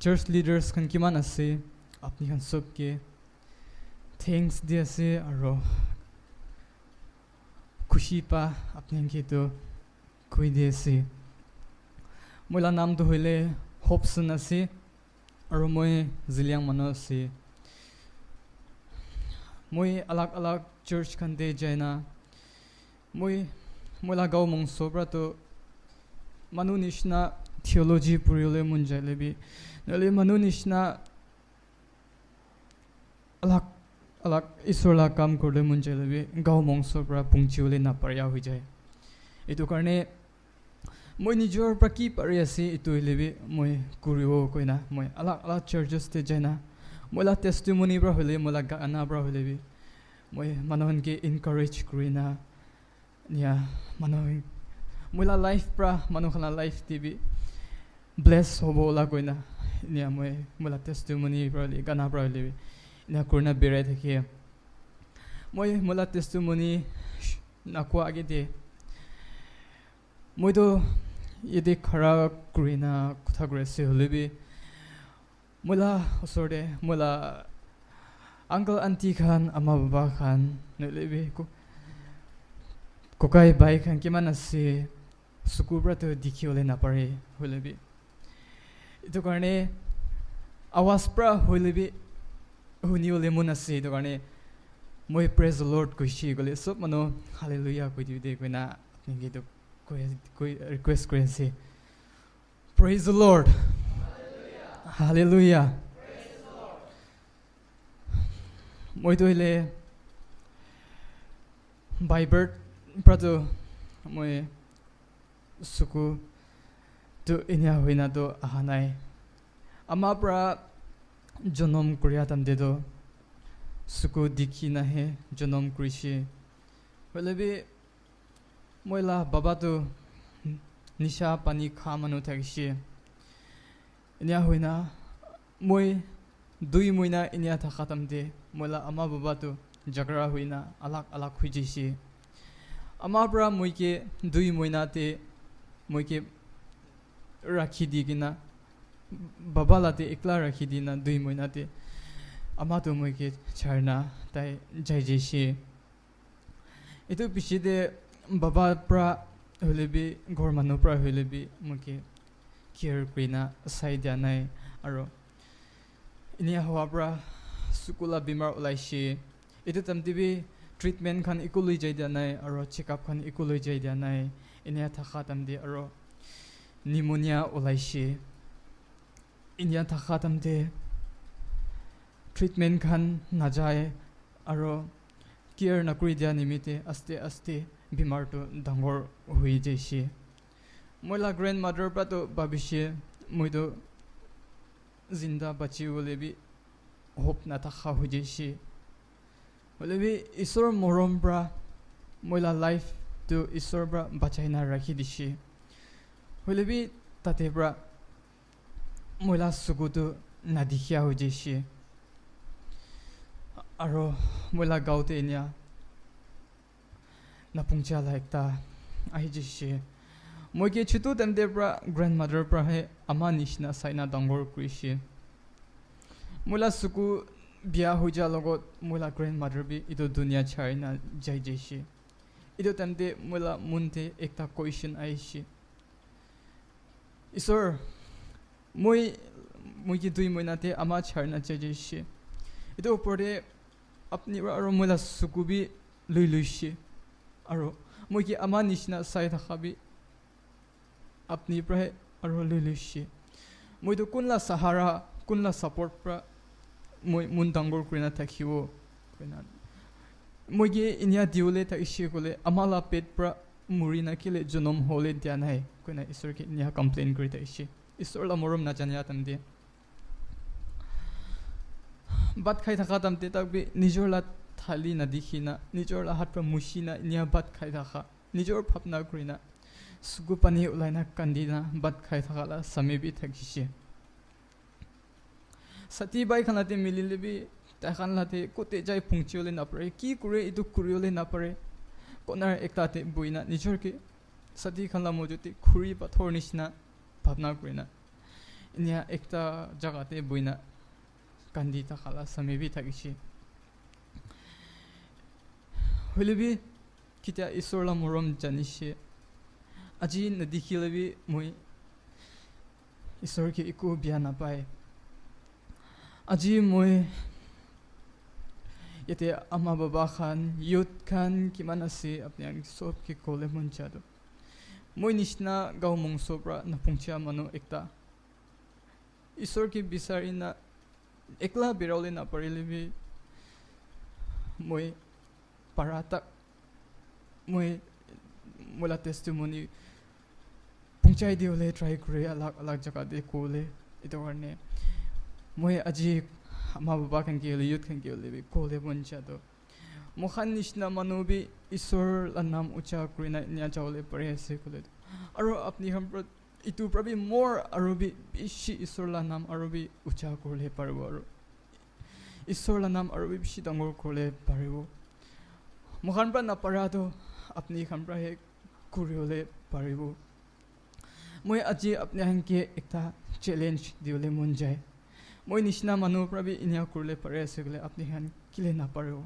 church leaders kan kiman ase apni kan sob ke thanks di ase aro khushi pa apni ke to koi di ase moila nam to hoile Hobson ase aro moi Ziliang mano ase moi alag church kan de jaina moila gau mong sobra to manu nishna theology puriole munjale bi nale manu nishna alag isola kam korle munjale bi gau mong sobra pungchiole na parya hoi jai etu karne moi nijor praki pari ase etu lebi moi kurio koina moi alag churches te jaina moila testimony bra hole moila gana bra hole bi moi manon ke encourage kurina nia manon moila life pra manokhana life tv bless hobo la koina nia moila testimony bra le gana bra le ina kurna bere thake moila testimony nakwa age de moi to yede khara kurina kotha grese holebi moila osorde moila uncle auntie khan ama baba khan nelebi kokai bai khan kiman ase sukubra to dikhiole na pare holebi etu karne awas pra holebi huniole mun ase etu karne moi praise the lord koishi gole sob mano hallelujah koi di de koina apni to koi request kore ase praise the lord hallelujah praise the lord moi to ile by birth prato moi suku to inya hoina to ahanai ama pra jonom korea tamde do suku dikhi na he jonom krishi holebi moila baba to nisha pani khamanu thakshi inya hoina moi dui moina inya thakhatamde moila ama baba to jagra hoina alag hujishi ama bra moike dui moina te moike rakhi digina baba late ekla rakhi dina dui moina te ama to moike charna tai jaijeshi etu pichide baba pra holebi gormanu pra holebi moike care krina saidya nai aro inia hawa pra sukula bimar ulaishi etu tamtibi treatment khan ekuloi jaida nai aro checkup khan ekuloi jaida nai inia thakha tamde aro pneumonia ulaishi inia thakha tamde treatment khan najai aro care nakuri dia nimite aste bimar to dangor hui jaishi moila grandmother pra to babishe moido zinda bachi bolebi hope na thakha hui jaishi bolebi isor morom bra moila life to isor bra bachaina rakhi dishi bolebi tate bra moila sugutu nadikhia hui jaishi aro moila gaute nya napungcha laikta ai jishi moike chutu tamde bra grandmother bra he ama nishna saina dangor krishi moila suku bia hoja logot moila grandmother bi ido dunia chaina jai jeshi ido tamde moila munte ekta question aishi isor moike dui moina te ama charna jai jeshi ido pore apni aro moila suku bi luiluishi aro moike ama nishna sai thabi apni prahe aro luiluishi moido kunla sahara kunla support pra moi mun dangor krina thakhiwo krina moige inya diole ta ishi kole amala pet pra murina kile jonom hole dianai koina isor ke inya complain kri ta ishi isor la morom na janya tamde bat khai thaka tamte takbi nijor la thali na dikhina nijor la hat pra mushina inya bat khai thaka nijor phapna krina sugu pani ulaina kandina bat khai thaka la samebi thakhishi sati bai khanate mililebi ta khanlate kote jai pungchiole na pare ki kure idu kuriole na pare konar ekta te buina nijor ke sati khanla mojute khuri pathor nishna bhavna kurina Iniya একটা জায়গাতে Bruyne কান্দি থাকালা সামিবি থাকিছি হইলেবি কিতা ঈশ্বরলা মরম জানিছে আজি নদেখিলেবি মই ঈশ্বরকে একো বিয়া নাপায় আজি মই ইয়াতে আমা বাবা খান ইয়ুথ খান কিমান আছে আপনি সবকে কলে মন চাদো মই নিচিনা গাঁও মংসৰ পৰা নাপুংচা মানুহ একটা ঈশ্বৰকে বিচাৰি না একলা বিৰালে নাপাৰিলেবি মই পাৰা তাক মই মোলা টেষ্টিমনি পুংচাই দিবলৈ ট্ৰাই কৰি আলাগ আলাগ জেগাতে ক'লে এইটো কাৰণে মই আজি আমা বাবা খানকে হ'লে ইউথ খানকে হ'লে ক'লে মন চাদো মোখান নিচিনা মানুহ বি ঈশ্বৰৰ নাম উচ্চাৰ কৰি না যাবলৈ পাৰি আছে ক'লে আৰু আপুনি ইটোৰ পৰা বি মোৰ আৰু বি বেছি ঈশ্বৰৰ নাম আৰু বি উচ্চাৰ কৰিলে পাৰিব আৰু ঈশ্বৰৰ নাম আৰু বি বেছি ডাঙৰ কৰিলে পাৰিব মোখান পৰা নাপাৰাটো আপুনি খান পৰাহে কৰিবলৈ পাৰিব মই আজি আপুনি খানকে এটা চেলেঞ্জ দিবলৈ মন যায় মই নিচিনা মানুহৰ পৰা বি এনেকুৱা কৰিলে পাৰি আছে ক'লে আপুনি খান কেলে নাপাৰিব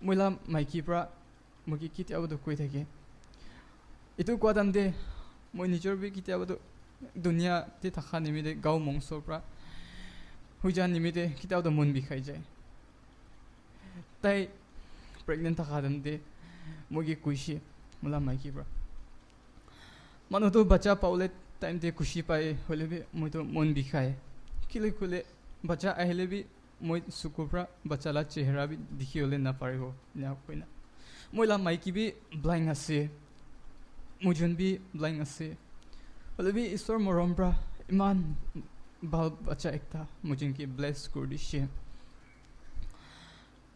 মইলা মাইকীৰ পৰা মই কেতিয়াবাতো কৈ থাকে এইটো কোৱা টাইমতে মই নিজৰ বি কেতিয়াবাতো দুনিয়াতে থকা নিমিত্তে গাঁও মংসৰ পৰা হৈ যোৱা নিমিত্তে কেতিয়াবাতো মন বিষাই যায় তাই প্ৰেগনেণ্ট থকা টাইমতে মই কৈছে মোলা মাইকীৰ পৰা মানুহটো বাচ্চা পাবলৈ টাইমতে খুচি পায় হ'লে বি মইতো মন বিষায় কেলে ক'লে বাচ্চা আহিলে বি মই চকুৰ পৰা বাচ্চালা চেহেৰা বি দেখিবলৈ নাপাৰিব এনেকৈ না মইলা মাইকী বি ব্লাইণ্ড আছে মোৰজন বি ব্লাইণ্ড আছে হ'লে বি ঈশ্বৰৰ মৰম পৰা ইমান ভাল বাচ্চা একটা মোৰজনকে ব্লেছ কৰি দিছে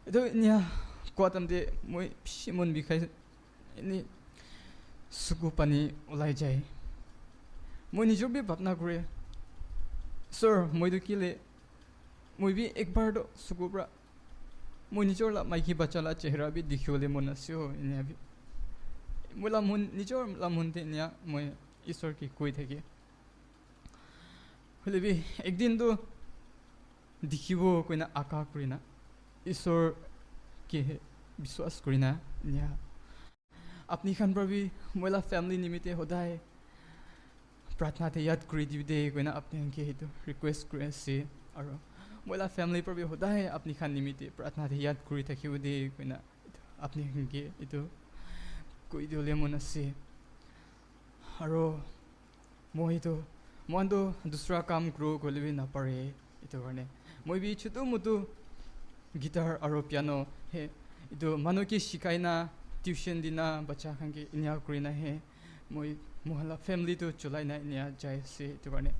এইটো এনে কোৱা টাইমতে মই বেছি মন বিষাই এনেই চকু পানী ওলাই যায় মই নিজৰ বি ভাৱনা কৰে ঈশ্বৰ মইতো কেলে মই বি একবাৰতো চকুৰ পৰা মই নিজৰ মাইকী বাচ্চালা চেহেৰা বি দেখিবলৈ মন আছে এনে বি মই নিজৰ মনতে এনে মই ঈশ্বৰকে কৈ থাকে হ'লে বি একদিনতো দেখিব কৈনা আশা কৰি না ঈশ্বৰকে বিশ্বাস কৰি না এনে আপুনি খান পৰা বি মইলা ফেমিলি নিমিত্তে সদায় প্ৰাৰ্থনাতে ইয়াদ কৰি দিবি দেই কৈনা আপুনি খানকে সেইটো ৰিকুৱেষ্ট কৰি আছে আৰু মইলা ফেমিলিৰ পৰা বি সদায় আপুনি খান নিমিত্তে প্ৰাৰ্থনাতে ইয়াদ কৰি থাকিব দেই কৈনা আপুনি খানকে এইটো কৈ দিবলৈ মন আছে আৰু মইতো দুসৰা কাম গ্ৰ' কৰিবি নাপাৰে এইটো কাৰণে মই বি ছোটো মোটো গিটাৰ আৰু পিয়ানো হে এইটো মানুহকে শিকাই না টিউশ্যন দিনা বাচ্চা খানকে এনে কৰি নাহে মই মহিলা ফেমিলিটো চলাই না এনে যাই আছে এইটো কাৰণে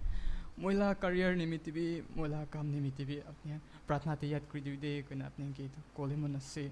মহিলা কাৰিয়াৰ নিমিত্তে বি মহিলা কাম নিমিত্তে বি আপুনি প্ৰাৰ্থনাতে ইয়াদ কৰি দিবি দেই কৈনা আপুনি এইটো ক'লে মন আছে